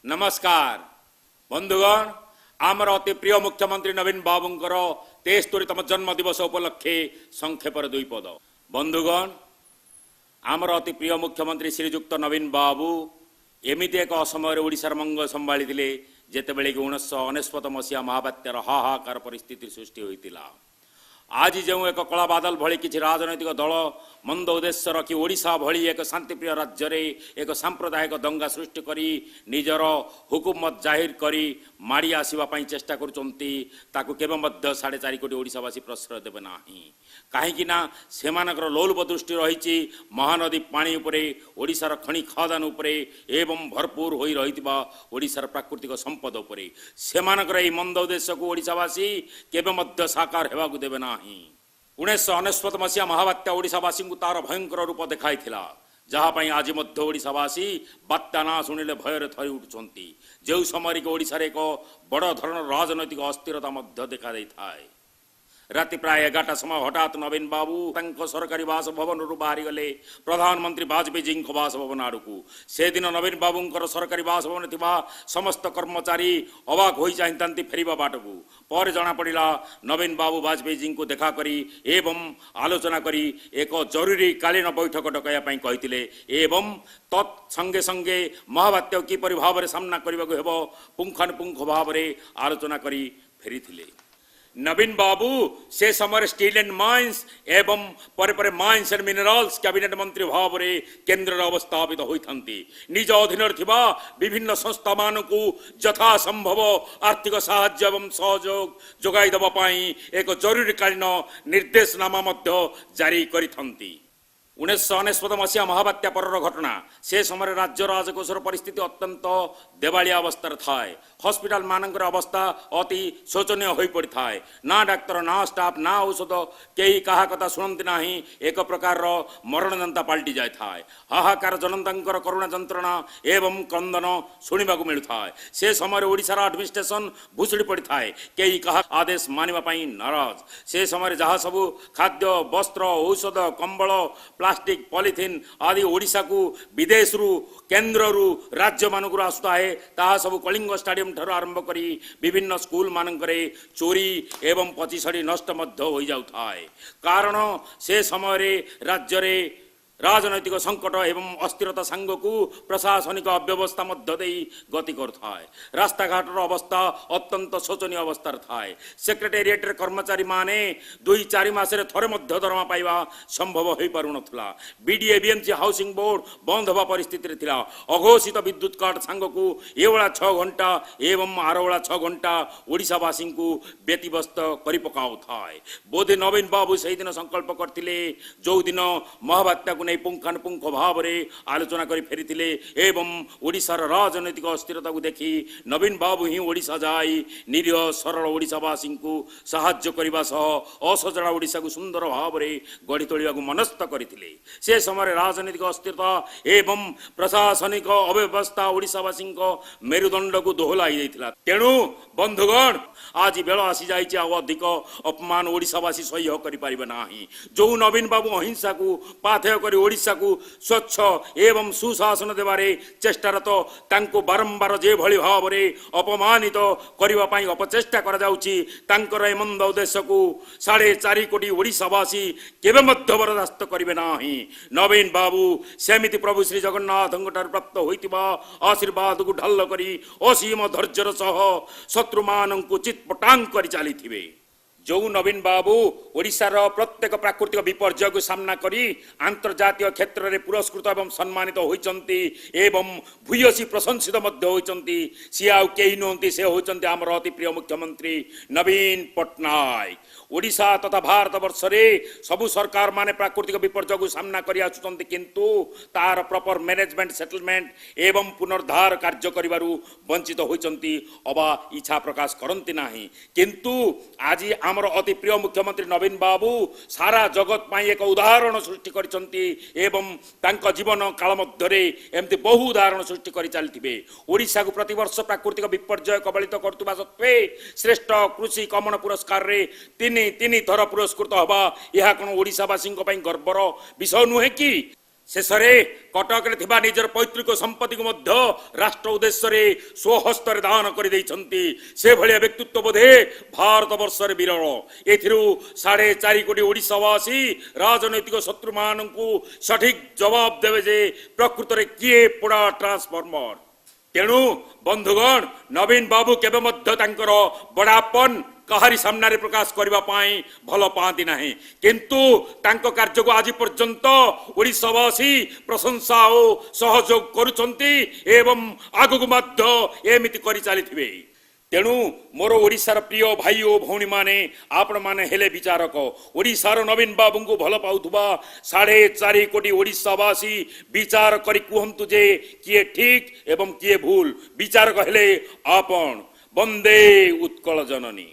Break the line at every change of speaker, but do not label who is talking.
नमस्कार बंधुगण आमर अति प्रिय मुख्यमंत्री नवीन बाबूंकर 73तम जन्म दिवस उपलक्षे संक्षेपर दुई पद। बंधुगण आमर अति प्रिय मुख्यमंत्री श्रीजुक्त नवीन बाबू एमती एक असमय ओडिशार मंग संभाली जेतेबेले कि 1999 मसीहा महाबात्यार हाहाकार परिस्थिति सृष्टि होइतिला। आज जो एक कला बादल भली किसी राजनैतिक दल मंद उद्देश्य रखी ओडिशा भली एक शांतिप्रिय राज्य रे एक सांप्रदायिक दंगा सृष्टि करी निजर हुकुमत जाहिर करी माड़ी आसवा चेष्टा करुचंती ताकू केबे मध्य 4.5 कोटी ओडिशावासी प्रश्रय देबे नाही। काहेकि ना सेमानकर लोलुप दृष्टि रही महानदी पानी उपरे ओडिशार खनि खदान उपरे एवं भरपूर होई रहितबा ओडिशार प्राकृतिक संपद उपरे सेमानकर एही मंद उद्देश्य को ओडिशावासी केबे मध्य साकार हेबाकू देबे नाही। 1999 मसीहा महाबात्या ओडिशावासी को तार भयंकर रूप देखाई जहाँपाई आज मध्य ओडिशावासी बात्या ना शुणिले भयर थरी उठुंट जो समय कि ओडिशार एक बड़ धरण राजनैतिक अस्थिरता मध्य देखा देइथाय। राति प्राय 11टा समय हठात नवीन बाबू सरकारी बासभवन बाहरी गले प्रधानमंत्री वाजपेयी बासभवन आड़कू। से दिन नवीन बाबूंकर सरकारी बासभवन थिबा समस्त कर्मचारी अवाक होई चाहती फेरिबा बाटकू पर जना पड़ा नवीन बाबू वाजपेयी को देखा करी एवं आलोचना करी एक जरूरी कालीन बैठक डकाइबा कहिथिले एवं तत्संगे संगे महाबात्या किपरि भाव में सामना करने को हेबो पुंखानुपुंख भाव में आलोचना करी फेरिथिले। नवीन बाबू से समय स्टील एंड माइन्स एवं पर माइन्स एंड मिनरल्स कैबिनेट मंत्री भाव में केन्द्र अवस्थापित होती निज अधीन विभिन्न संस्था मान को यथा संभव आर्थिक साहाय्य एवं सहयोग जोगाई देवाई एक जरूरीकालीन निर्देशनामा जारी करिथंती। 1999 मसीहा महाबात्या पर घटना से समय राज्य राजकोषर परिस्थिति अत्यंत देवालिया अवस्था थाए। हॉस्पिटल मानकर अवस्था अति शोचनीय हो पड़ी थाए। ना डाक्तर ना स्टाफ ना औषध कई कहा कथा शुणती ना एक प्रकार मरण जनता पलटि जाए थाए। हाहाकार जनता करुणा जंत्रणा एवं क्रंदन शुणा मिलू थाए। से समय ओडिशार एडमिनिस्ट्रेशन भुशुड़ी पड़ी थाए कई कहा आदेश मानिबा नाराज। से समय जहाँ सबू खाद्य वस्त्र औषध कंबल प्लास्टिक पॉलिथिन आदि ओडिशा को विदेश रु केन्द्र रु राज्य मानक आसुता है ताहा सब कलिंग स्टाडियम ठार आरंभ करी विभिन्न स्कूल मानकरे चोरी एवं पचिसड़ी नष्ट मध्य हो जाउथाय। कारण से समय राज्य रे राजनैतिक संकट एवं अस्थिरता सांग को प्रशासनिक अव्यवस्था मध्य दे गति करुए। रास्ता घाटर अवस्था अत्यंत शोचनीय अवस्था थाए। सेक्रेटेरिएट कर्मचारी माने 2-4 मासरे थरे मध्य दरमा पाइबा संभव हो पारु नथला। बीडीए बीएमसी हाउसिंग बोर्ड बंद होगा परिस्थिति थिला। अघोषित विद्युत काट सांग को एवळा 6 घंटा एवं आरवळा 6 घंटा ओडिशावासी को व्यतिव्यस्त करि पकाउ थाए। बोधे नवीन बाबू से दिन संकल्प करथिले जो दिन महाबात्या को पुंखानुपुंख भाव में आलोचना करी फेरिथिले एवं ओडिशार राजनैतिक अस्थिरता को देखी नवीन बाबू ही ओडिशा जाई निरीह सरल ओडिशावासी को साहाय्य करने सह असजड़ा ओडिशा को सुंदर भाव में गढ़ी तोलिया मनस्थ करथिले। से समय राजनैतिक अस्थिरता एवं प्रशासनिक अव्यवस्था ओडिशावासी मेरुदंड को दोहलाई देथिला। तेणु बंधुगण आज बेल आसी जाइए अधिक अपमान ओडिशावासी सह्य करि पारिबे नाही। जो नवीन बाबू अहिंसा को पाथेय करी ओडिशा को स्वच्छ एवं सुशासन देवारे चेष्टारत तांको बारंबार जे भली भाव में अपमानित करबा पई अपचेष्टा करा जाउची तांकर ए मंद उद्देश्य को 4.5 कोटी ओडिशावासी केबे मध्य बर्दाश्त करिवे नाही। नवीन बाबू सेमिति प्रभु श्री जगन्नाथंठार प्राप्त होइतिबा आशीर्वाद को ढल्ल करी असीम धैर्यर सह शत्रुमान को चितपटांग करी चलीथिबे। जो नवीन बाबू ओडिशार प्रत्येक प्राकृतिक विपर्यय को सामना करी अंतर्जातीय क्षेत्र में पुरस्कृत एवं सम्मानित होइचंती एवं भूयसी प्रशंसित मध्य होइचंती। सी आउ केही नहंती से होइचंती आमर अति प्रिय मुख्यमंत्री नवीन पट्टनायक। ओडिशा तथा भारत वर्ष रे सबु सरकार माने प्राकृतिक विपर्यय को सामना करी आछुचंती किंतु तार प्रॉपर मैनेजमेंट सेटलमेंट एवं पुनर्धार कार्य करिवारु वंचित होइचंती अबा इच्छा प्रकाश करंती नाही। किंतु आज आमर अति प्रिय मुख्यमंत्री नवीन बाबू सारा जगत पाई एक उदाहरण सृष्टि करिसंती एवं तांका जीवन काल मध्य एमती बहु उदाहरण सृष्टि करि चलथिबे। ओडिशा को प्रतिवर्ष प्राकृतिक विपर्यय कबलित करतुबा सत्वे श्रेष्ठ कृषि कमन पुरस्कार रे तीन थर पुरस्कृत हवा यह कौन ओडिशावासी गर्वर विषय नुहे कि शेषरे कटकरे थिबा निजर पैतृक संपत्ति को मध्य राष्ट्र उद्देश्य रे स्वहस्तर दान कर देइछंती से भलिया व्यक्तित्व बोधे भारत वर्ष रे विरल एथिरु 4.5 कोटी ओडिसावासी राजनैतिक शत्रु मानकु सठिक जवाब देवे जे प्रकृत रे किए पोड़ा ट्रांसफॉर्मर तेणु बंधुगण नवीन बाबू केबे मध्य तांकर बड़ापन कहारी सामने प्रकाश करबा पाई भल पाती नाही किंतु तांको कार्य को आज पर्यंत ओडिसावासी प्रशंसा और सहयोग करुचंती एवं आगु मध्य एमिति करि चलिथिबे तेणु मोर ओडिशार प्रिय भाई और भौणी माने आपण माने हेले विचारक ओडिशार नवीन बाबू को भल पाउथबा 4.5 कोटी ओडिसावासी विचार करी कुहंतु जे किए ठीक एवं किए भूल विचारक हेले आपण वंदे उत्कल जननी।